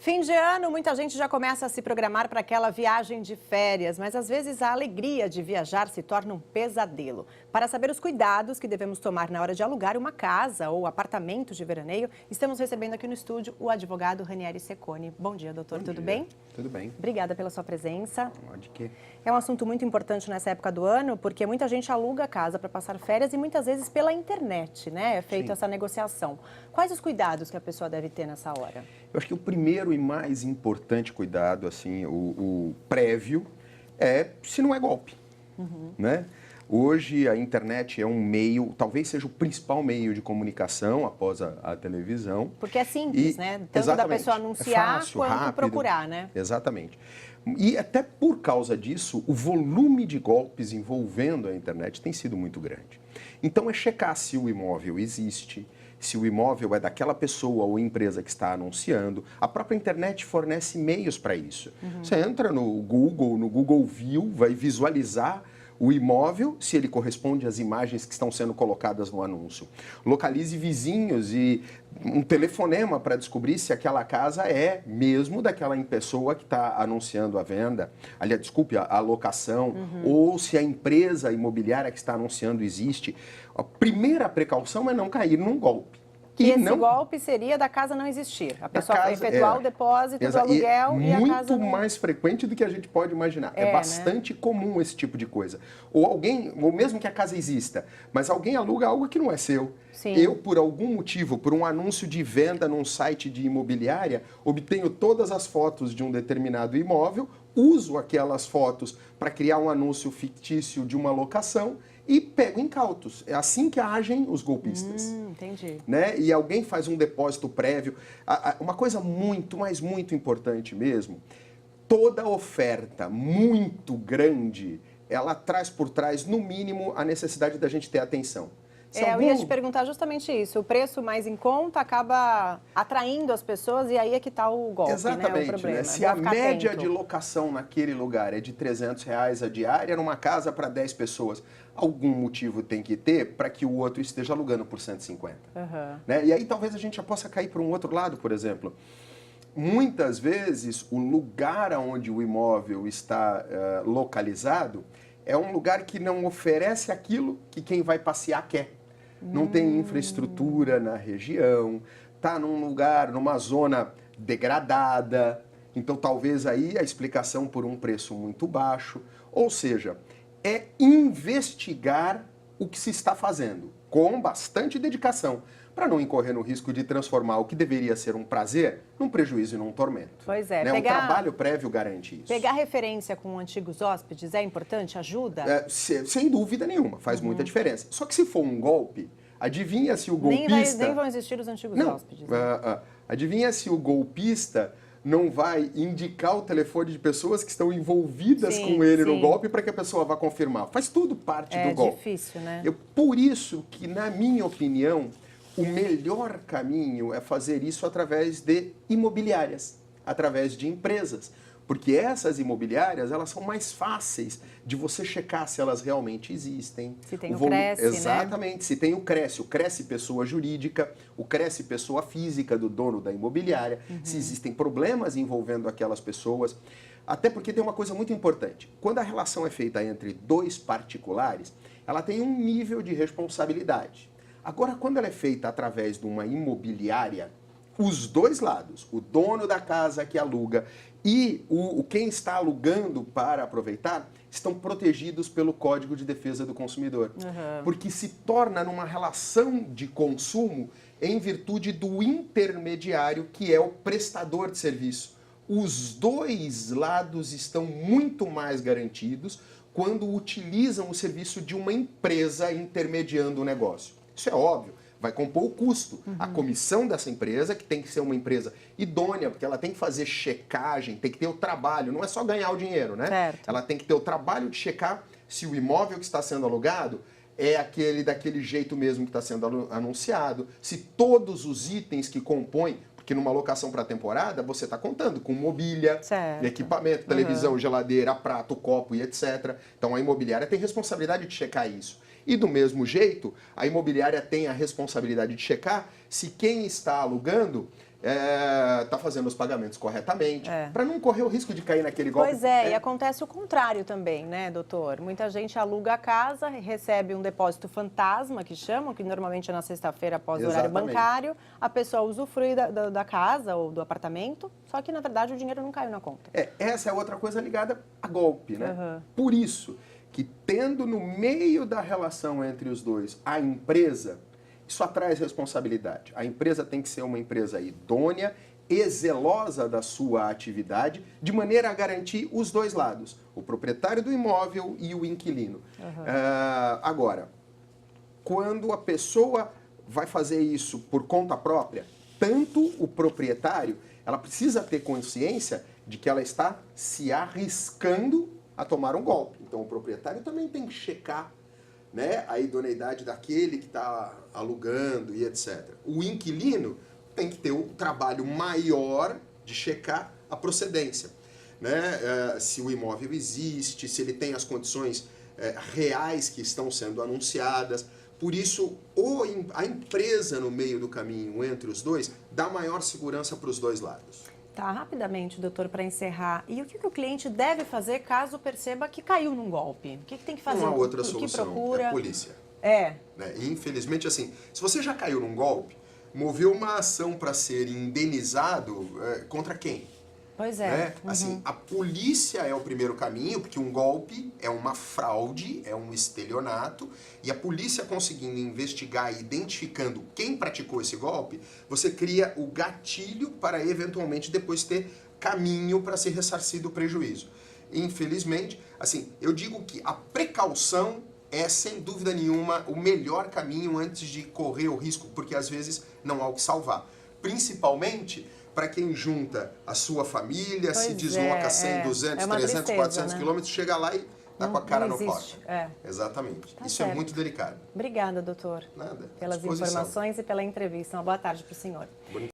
Fim de ano, muita gente já começa a se programar para aquela viagem de férias, mas às vezes a alegria de viajar se torna um pesadelo. Para saber os cuidados que devemos tomar na hora de alugar uma casa ou apartamento de veraneio, estamos recebendo aqui no estúdio o advogado Ranieri Cecconi. Bom dia, doutor. Tudo bem? Tudo bem. Obrigada pela sua presença. De quê? É um assunto muito importante nessa época do ano, porque muita gente aluga a casa para passar férias e muitas vezes pela internet, né? É feita essa negociação. Quais os cuidados que a pessoa deve ter nessa hora? Eu acho que o primeiro e mais importante cuidado, assim, o prévio, é se não é golpe, né? Hoje a internet é um meio, talvez seja o principal meio de comunicação após a televisão. Porque é simples, né? Tanto da pessoa anunciar fácil, quanto rápido, procurar, né? Exatamente. E até por causa disso, o volume de golpes envolvendo a internet tem sido muito grande. Então é checar se o imóvel existe, se o imóvel é daquela pessoa ou empresa que está anunciando. A própria internet fornece meios para isso. Você entra no Google View, vai visualizar o imóvel, se ele corresponde às imagens que estão sendo colocadas no anúncio. Localize vizinhos e um telefonema para descobrir se aquela casa é mesmo daquela pessoa que está anunciando a venda, aliás, desculpe, a locação, ou se a empresa imobiliária que está anunciando existe. A primeira precaução é não cair num golpe. E esse golpe seria da casa não existir. A pessoa vai efetuar o depósito do aluguel e a casa muito mais frequente do que a gente pode imaginar. É bastante comum esse tipo de coisa. Ou mesmo que a casa exista, mas alguém aluga algo que não é seu. Sim. Eu, por algum motivo, por um anúncio de venda num site de imobiliária, obtenho todas as fotos de um determinado imóvel, uso aquelas fotos para criar um anúncio fictício de uma locação e pego incautos. É assim que agem os golpistas. Entendi. Né? E alguém faz um depósito prévio. Uma coisa muito, mas muito importante mesmo, toda oferta muito grande, ela traz por trás, no mínimo, a necessidade da gente ter atenção. Eu ia te perguntar justamente isso. O preço mais em conta acaba atraindo as pessoas e aí é que está o golpe, exatamente, né? O problema. Né? Se a média de locação naquele lugar é de R$300 a diária, numa casa para 10 pessoas, algum motivo tem que ter para que o outro esteja alugando por 150. Né? E aí talvez a gente já possa cair para um outro lado, por exemplo. Muitas vezes o lugar onde o imóvel está localizado é um lugar que não oferece aquilo que quem vai passear quer. Não tem infraestrutura na região, está num lugar, numa zona degradada, então talvez aí a explicação por um preço muito baixo. Ou seja, é investigar o que se está fazendo, com bastante dedicação, para não incorrer no risco de transformar o que deveria ser um prazer num prejuízo e num tormento. Pois é. Né? Um trabalho prévio garante isso. Pegar referência com antigos hóspedes é importante? Ajuda? Sem dúvida nenhuma, faz muita diferença. Só que se for um golpe, adivinha se o golpista... Nem vão existir os antigos hóspedes. Né? Adivinha se o golpista não vai indicar o telefone de pessoas que estão envolvidas com ele no golpe para que a pessoa vá confirmar. Faz tudo parte do golpe. É difícil, né? Por isso que, na minha opinião, o melhor caminho é fazer isso através de imobiliárias, através de empresas. Porque essas imobiliárias, elas são mais fáceis de você checar se elas realmente existem. Se tem o Cresce, exatamente, né? Se tem o Cresce pessoa jurídica, o Cresce pessoa física do dono da imobiliária, se existem problemas envolvendo aquelas pessoas. Até porque tem uma coisa muito importante. Quando a relação é feita entre dois particulares, ela tem um nível de responsabilidade. Agora, quando ela é feita através de uma imobiliária, os dois lados, o dono da casa que aluga e quem está alugando para aproveitar, estão protegidos pelo Código de Defesa do Consumidor. Porque se torna numa relação de consumo em virtude do intermediário, que é o prestador de serviço. Os dois lados estão muito mais garantidos quando utilizam o serviço de uma empresa intermediando o negócio. Isso é óbvio, vai compor o custo. A comissão dessa empresa, que tem que ser uma empresa idônea, porque ela tem que fazer checagem, tem que ter o trabalho, não é só ganhar o dinheiro, né? Certo. Ela tem que ter o trabalho de checar se o imóvel que está sendo alugado é daquele jeito mesmo que está sendo anunciado, se todos os itens que compõem, porque numa locação para temporada você está contando com mobília, equipamento, televisão, geladeira, prato, copo e etc. Então a imobiliária tem responsabilidade de checar isso. E do mesmo jeito, a imobiliária tem a responsabilidade de checar se quem está alugando está fazendo os pagamentos corretamente, para não correr o risco de cair naquele golpe. Pois é, e acontece o contrário também, né, doutor? Muita gente aluga a casa, recebe um depósito fantasma, que chamam, que normalmente é na sexta-feira após o horário bancário, a pessoa usufrui da casa ou do apartamento, só que, na verdade, o dinheiro não caiu na conta. Essa é outra coisa ligada a golpe, né? Por isso que, tendo no meio da relação entre os dois a empresa, isso traz responsabilidade. A empresa tem que ser uma empresa idônea e zelosa da sua atividade, de maneira a garantir os dois lados, o proprietário do imóvel e o inquilino. Agora, quando a pessoa vai fazer isso por conta própria, tanto o proprietário, ela precisa ter consciência de que ela está se arriscando a tomar um golpe. Então, o proprietário também tem que checar, né, a idoneidade daquele que está alugando e etc. O inquilino tem que ter o trabalho maior de checar a procedência, né? Se o imóvel existe, se ele tem as condições reais que estão sendo anunciadas. Por isso, a empresa no meio do caminho entre os dois dá maior segurança para os dois lados. Tá, rapidamente, doutor, para encerrar. E o que o cliente deve fazer caso perceba que caiu num golpe? O que tem que fazer? Não há outra solução, que procura? é a polícia. Né? Infelizmente, assim, se você já caiu num golpe, moveu uma ação para ser indenizado contra quem? Pois é. Né? Assim, a polícia é o primeiro caminho, porque um golpe é uma fraude, é um estelionato, e a polícia conseguindo investigar e identificando quem praticou esse golpe, você cria o gatilho para eventualmente depois ter caminho para ser ressarcido o prejuízo. Infelizmente, assim, eu digo que a precaução é, sem dúvida nenhuma, o melhor caminho antes de correr o risco, porque às vezes não há o que salvar. Principalmente para quem junta a sua família, se desloca 100, 200, 300, 400 quilômetros, chega lá e está com a cara no pó. Exatamente. Isso certo. É muito delicado. Obrigada, doutor. Nada. Pelas informações e pela entrevista. Uma boa tarde para o senhor.